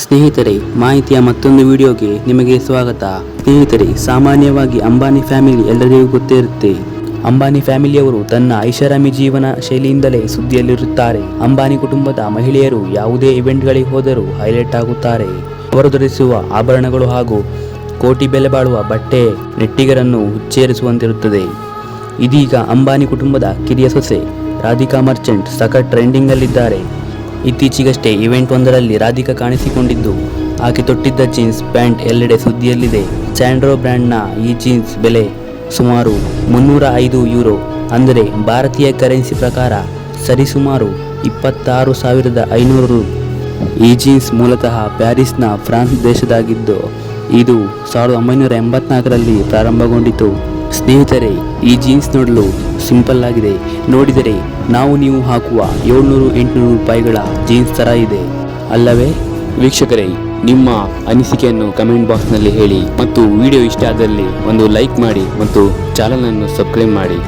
ಸ್ನೇಹಿತರೆ, ಮಾಹಿತಿಯ ಮತ್ತೊಂದು ವಿಡಿಯೋಗೆ ನಿಮಗೆ ಸ್ವಾಗತ. ಸ್ನೇಹಿತರೆ, ಸಾಮಾನ್ಯವಾಗಿ ಅಂಬಾನಿ ಫ್ಯಾಮಿಲಿ ಎಲ್ಲರಿಗೂ ಗೊತ್ತೇ ಇರುತ್ತೆ. ಅಂಬಾನಿ ಫ್ಯಾಮಿಲಿಯವರು ತನ್ನ ಐಷಾರಾಮಿ ಜೀವನ ಶೈಲಿಯಿಂದಲೇ ಸುದ್ದಿಯಲ್ಲಿರುತ್ತಾರೆ. ಅಂಬಾನಿ ಕುಟುಂಬದ ಮಹಿಳೆಯರು ಯಾವುದೇ ಇವೆಂಟ್ಗಳಿಗೆ ಹೋದರೂ ಹೈಲೈಟ್ ಆಗುತ್ತಾರೆ. ಅವರು ಧರಿಸುವ ಆಭರಣಗಳು ಹಾಗೂ ಕೋಟಿ ಬೆಲೆ ಬಾಳುವ ಬಟ್ಟೆ ನೆಟ್ಟಿಗರನ್ನು ಹುಚ್ಚೇರಿಸುವಂತಿರುತ್ತದೆ. ಇದೀಗ ಅಂಬಾನಿ ಕುಟುಂಬದ ಕಿರಿಯ ಸೊಸೆ ರಾಧಿಕಾ ಮರ್ಚೆಂಟ್ ಸಖತ್ ಟ್ರೆಂಡಿಂಗ್ ಅಲ್ಲಿದ್ದಾರೆ. ಇತ್ತೀಚೆಗಷ್ಟೇ ಇವೆಂಟ್ ಒಂದರಲ್ಲಿ ರಾಧಿಕಾ ಕಾಣಿಸಿಕೊಂಡಿದ್ದು, ಆಕೆ ತೊಟ್ಟಿದ್ದ ಜೀನ್ಸ್ ಪ್ಯಾಂಟ್ ಎಲ್ಲೆಡೆ ಸುದ್ದಿಯಲ್ಲಿದೆ. ಸ್ಯಾಂಡ್ರೋ ಬ್ರ್ಯಾಂಡ್ನ ಈ ಜೀನ್ಸ್ ಬೆಲೆ ಸುಮಾರು 305 ಯೂರೋ, ಅಂದರೆ ಭಾರತೀಯ ಕರೆನ್ಸಿ ಪ್ರಕಾರ ಸರಿಸುಮಾರು 26,500 ರು. ಈ ಜೀನ್ಸ್ ಮೂಲತಃ ಪ್ಯಾರಿಸ್ನ ಫ್ರಾನ್ಸ್ ದೇಶದಾಗಿದ್ದು, ಇದು 1984ರಲ್ಲಿ ಪ್ರಾರಂಭಗೊಂಡಿತು. ಸ್ನೇಹಿತರೆ, ಈ ಜೀನ್ಸ್ ನೋಡಲು ಸಿಂಪಲ್ ಆಗಿದೆ. ನೋಡಿದರೆ ನೀವು ಹಾಕುವ 700-800 ರೂಪಾಯಿಗಳ ಜೀನ್ಸ್ ಥರ ಇದೆ ಅಲ್ಲವೇ? ವೀಕ್ಷಕರೇ, ನಿಮ್ಮ ಅನಿಸಿಕೆಯನ್ನು ಕಮೆಂಟ್ ಬಾಕ್ಸ್ನಲ್ಲಿ ಹೇಳಿ ಮತ್ತು ವಿಡಿಯೋ ಇಷ್ಟ ಆದಲ್ಲಿ ಒಂದು ಲೈಕ್ ಮಾಡಿ ಮತ್ತು ಚಾನಲನ್ನು ಸಬ್ಸ್ಕ್ರೈಬ್ ಮಾಡಿ.